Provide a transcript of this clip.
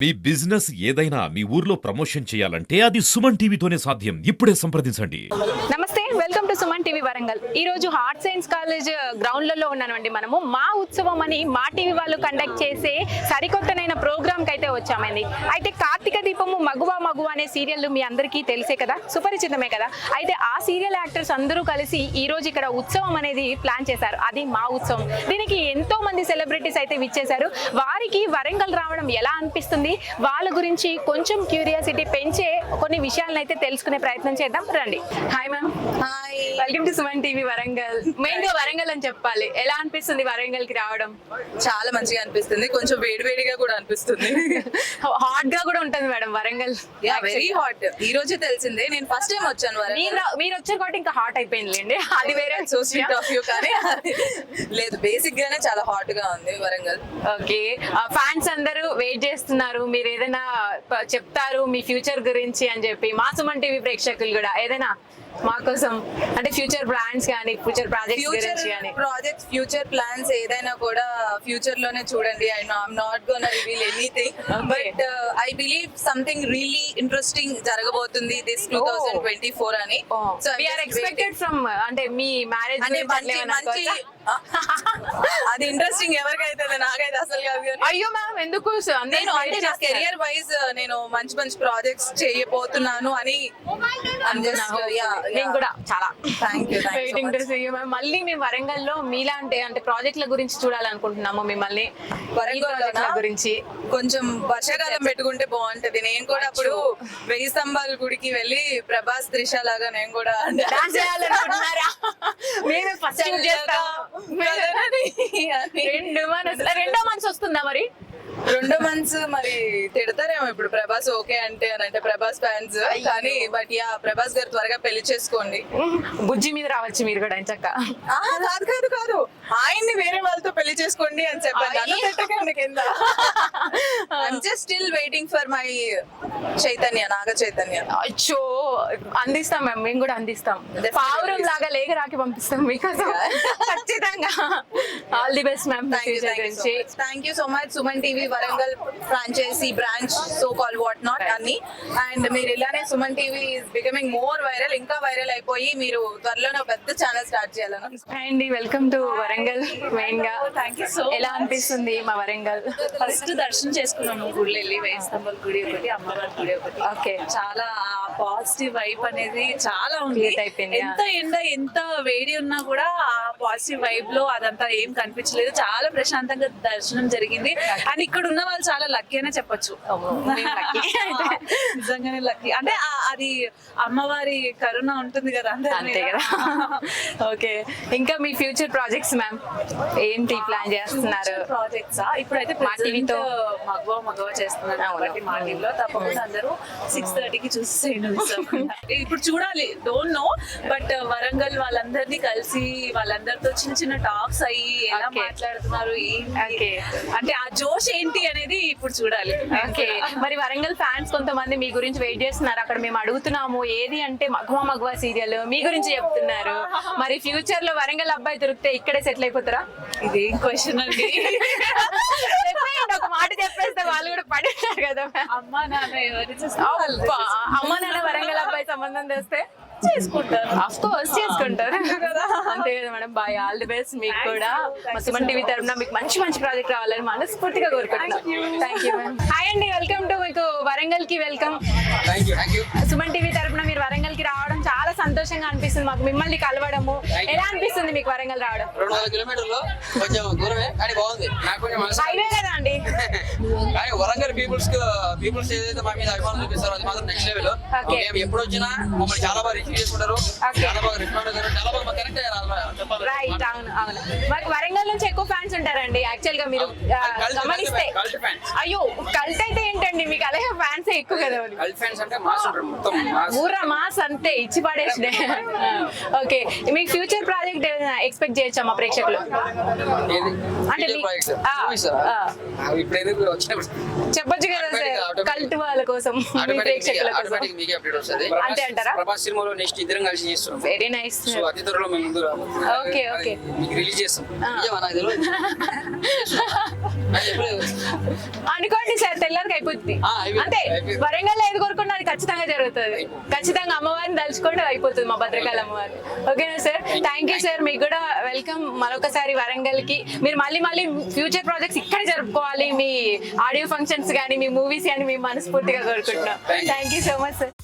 మీ business ఏదైనా మీ ఊర్లో promotion చేయాలంటే అది సుమన్ టీవీతోనే సాధ్యం. ఇప్పుడే సంప్రదించండి. నమస్తే, welcome to Suman TV Warangal. ఈ రోజు హార్ట్ సైన్స్ కాలేజ్ గ్రౌండ్లలో ఉన్నామండి. మనము మా ఉత్సవం అని మా టీవీ వాళ్ళు కండక్ట్ చేసే సరికొత్తనైన ప్రోగ్రామ్ కి అయితే వచ్చామండి. అయితే కార్తీక దీపము మగువ మగువ అనే సీరియల్ మీ అందరికీ తెలిసే కదా, సుపరిచితమే కదా. అయితే ఆ సీరియల్ యాక్టర్స్ అందరూ కలిసి ఈ రోజు ఇక్కడ ఉత్సవం అనేది ప్లాన్ చేశారు. అది మా ఉత్సవం. దీనికి ఎంతో మంది సెలబ్రిటీస్ అయితే విచ్చేశారు. వారికి వరంగల్ రావడం ఎలా అనిపిస్తుంది, వాళ్ళ గురించి కొంచెం క్యూరియాసిటీ పెంచే కొన్ని విషయాలను అయితే తెలుసుకునే ప్రయత్నం చేద్దాం. రండి. Hi ma'am. Hi, welcome to Suman TV Warangal. Main గా వరంగల్ అని చెప్పాలి. ఎలా అనిపిస్తుంది వరంగల్ కి రావడం? చాలా మంచిగా అనిపిస్తుంది, కొంచెం వేడివేడిగా కూడా అనిపిస్తుంది. హాట్ గా కూడా ఉంటుంది మేడం వరంగల్. Very hot. ఈ రోజే తెలిసిందే, నేను ఫస్ట్ టైం వచ్చాను వరంగల్. మీరు వచ్చారు కాబట్టి ఇంకా హాట్ అయిపోయిందిలేండి, అది వేరే. So sweet of you. కానీ లేదు, బేసిక్ గానే చాలా హాట్ గా ఉంది వరంగల్. ఓకే, ఫ్యాన్స్ అందరూ వెయిట్ చేస్తున్నారు. మీరు ఏదైనా చెప్తారు మీ ఫ్యూచర్ గురించి అని చెప్పి, మా సుమన్ టీవీ ప్రేక్షకులు కూడా ఏదైనా మా కోసం అంటే ఫ్యూచర్ ప్లాన్స్ కానీ ఫ్యూచర్ ప్రాజెక్ట్స్ గురించి కానీ. ఫ్యూచర్ ప్లాన్స్ ఏదైనా కూడా ఫ్యూచర్ లోనే చూడండి. I'm not gonna reveal anything, but I believe something really interesting జరగబోతుంది దిస్ 2024 అని. So we are expected from అంటే మీ మ్యారేజ్ అంటే మంచి అది ఇంట్రెస్టింగ్ ఎవరికైతే, నాకైతే అసలు కాదు. అయ్యో మ్యామ్, ఎందుకు? నేను అంటే నా కెరియర్ వైజ్ నేను మంచి మంచి ప్రాజెక్ట్స్ చేయబోతున్నాను అని నేను కూడా చాలా thank you waiting to see you ma'am. మళ్ళీ మేము వరంగల్ లో మీలాంటి అంటే ప్రాజెక్టుల గురించి చూడాలనుకుంటున్నాము మిమ్మల్ని. వరంగల్ గురించి కొంచెం వర్షాకాలం పెట్టుకుంటే బాగుంటది. నేను కూడా అప్పుడు 1000 స్తంభాల గుడికి వెళ్ళి ప్రభాస్ త్రిష లాగా నేను కూడా డాన్స్ చేయాలనుకుంటున్నారా? మేము ఫస్ట్ చేస్తాం. రెండో మనసు వస్తుందా మరి? 2 months మరి తిడతారేమో ఇప్పుడు ప్రభాస్ ఓకే అంటే అని, అంటే ప్రభాస్ ఫ్యాన్స్. కానీ బట్ యా, ప్రభాస్ గారు త్వరగా పెళ్లి చేసుకోండి. బుజ్జి మీద రావచ్చు మీరు కూడా చక్క. కాదు కాదు కాదు, ఆయన్ని వేరే వాళ్ళతో పెళ్లి చేసుకోండి అని చెప్పాను. నన్ను పెట్టకండి కింద. I'm just still waiting for my Chaitanya, Naga Chaitanya. అచ్చో, అందిస్తాం మ్యామ్, మేము కూడా అందిస్తాం. పావురం లాగా లేఖ రాకి పంపిస్తాం మీకోసం ఖచ్చితంగా. All the best ma'am. Thank you so much. Suman TV Warangal franchisee branch so call what not అన్ని. అండ్ మీరు ఇలానే Suman TV is becoming more viral, ఇంకా వైరల్ అయిపోయి మీరు త్వరలోనే పెద్ద ఛానల్ స్టార్ట్ చేయాలని. అండి, వెల్కమ్ టు వరంగల్. మెయిన్ గా థ్యాంక్ యూ సో. ఎలా అనిపిస్తుంది మా వరంగల్? ఫస్ట్ దర్శనం చేసుకున్నాము గుడిలో వెళ్ళి, 1000 స్తంభాల గుడి ఒకటి, అమ్మవారి గుడి ఒకటి. ఓకే, చాలా పాజిటివ్ వైబ్ అనేది చాలా ఉంది. అయిపోయింది. ఎంత ఎండ ఎంత వేడి ఉన్నా కూడా ఆ పాజిటివ్ వైబ్ లో అదంతా ఏం కనిపించలేదు. చాలా ప్రశాంతంగా దర్శనం జరిగింది. అండ్ ఇక్కడ ఉన్న వాళ్ళు చాలా లక్కీ అనే చెప్పొచ్చు. నిజంగానే లక్కీ. అంటే అది అమ్మవారి కరుణ ఉంటుంది కదా, అంతే కదా. ఓకే, ఇంకా మీ ఫ్యూచర్ ప్రాజెక్ట్స్ మ్యామ్ ఏంటి ప్లాన్ చేస్తున్నారు? ప్రాజెక్ట్స్ ఇప్పుడైతే మా టీవీతో మగవ చేస్తున్నాను కాబట్టి మా టీవీలో తప్పకుండా అందరూ 6:30కి చూసేయండి. ఇప్పుడు చూడాలి, డోంట్ నో, బట్ వరంగల్ వాళ్ళందరినీ కలిసి వాళ్ళందరితో చిన్న చిన్న టాక్స్ అయ్యి ఎలా మాట్లాడుతున్నారు ఏంటి అంటే ఆ జోష్ ఏంటి అనేది ఇప్పుడు చూడాలి. ఓకే, మరి వరంగల్ ఫ్యాన్స్ కొంతమంది మీ గురించి వెయిట్ చేస్తున్నారు. అక్కడ మేము అడుగుతున్నాము ఏది అంటే మగువ మగువ సీరియల్ మీ గురించి చెప్తున్నారు. మరి ఫ్యూచర్ లో వరంగల్ అబ్బాయి దొరికితే ఇక్కడే సెటిల్ అయిపోతారా? ఇదేం క్వశ్చన్ అండి. ఒక మాట చెప్పేస్తే వాళ్ళు కూడా పడేస్తారు కదా. అమ్మా నాన్న ఎవరు అమ్మ నాన్న వరంగల్ అబ్బాయి సంబంధం తెస్తే చేసుకుంటారు, ఆఫ్ కోర్స్ చేసుకుంటారు కదా. అంతే కదా madam. Bye, all the best. మీకు కూడా మా సుమన్ టీవీ తరఫున మీకు మంచి మంచి ప్రాజెక్ట్ రావాలని మనస్ఫూర్తిగా కోరుకుంటున్నాం. Thank you ma'am. హాయ్ అండి, వెల్కమ్ టు మీకు వరంగల్ కి వెల్కమ్. సుమన్ టీవీ తరఫున మీరు వరంగల్ కి రావడం చాలా సంతోషంగా అనిపిస్తుంది మాకు. మిమ్మల్ని కలవడము ఎలా అనిపిస్తుంది మీకు వరంగల్ రావడం? 200 కిలోమీటర్లు కొంచెం దూరమే కానీ బాగుంది. నాకు కొంచెం హైవే కదా అండి. కానీ వరంగల్ పీపుల్స్ ఏదైతే మా మీద అభిమానం చూపిస్తారో అది మాత్రం నెక్స్ట్ లెవెల్. మేము ఎప్పుడు వచ్చినా మమ్మల్ని చాలా బాగా రిసీవ్ చేసుకుంటారు, చాలా బాగా రెస్పాండ్ అవుతారు, చాలా బాగా కనెక్ట్ అయ్యారు. రైట్, అవును అవును. మాకు వరంగల్ నుంచి ఎక్కువ ఫ్యాన్స్ ఉంటారండి యాక్చువల్ గా. మీరు గమనిస్తే అయ్యో కల్ట్ అయితే ఏంటండి, మీకు అలాగే ఫ్యాన్స్ ఎక్కువ కదా. ఊర్రా మాస్ అంతే ఇచ్చి పడేసినే. ఓకే, మీకు ఫ్యూచర్ ప్రాజెక్ట్ ఏదైనా ఎక్స్పెక్ట్ చేయొచ్చా మా ప్రేక్షకులు? అంటే చెప్పొచ్చు కదా సార్. కల్ట్ వాళ్ళ కోసం మీ ప్రేక్షకుల కోసం ఆటోమేటిక్ మీకే అప్డేట్ వస్తుంది. అంతే అంటారా? ప్రభాస్ సినిమాలో నెక్స్ట్ ఇద్దరం కలిసి చేస్తున్నాం. Very nice. సో అతి త్వరలో మేము ముందు ఓకే, ఓకే. మీకు రిలీజ్ చేస్తాం. నిజమా? నాకు తెలియదు. నాకు చెప్పలేదు. అనుకోండి సార్, తెల్లారికి అయిపోతుంది అయిపోయింది, అంతే. అయిపోయింది. వరంగల్ ఏది కోరుకున్నా అది ఖచ్చితంగా జరుగుతుంది. ఖచ్చితంగా అమ్మవారిని తలుచుకుంటే అయిపోతుంది మా భద్రకాళి అమ్మవారి. ఓకేనా సార్? Thank you sir. మీకు కూడా వెల్కమ్ మరొకసారి వరంగల్ కి. మీరు మళ్ళీ ఫ్యూచర్ ప్రాజెక్ట్స్ ఇక్కడ జరుపుకోవాలి. మీ ఆడియో ఫంక్షన్స్ కానీ మీ మూవీస్ కానీ మేము మనస్ఫూర్తిగా కోరుకుంటున్నాం. Thank you so much sir.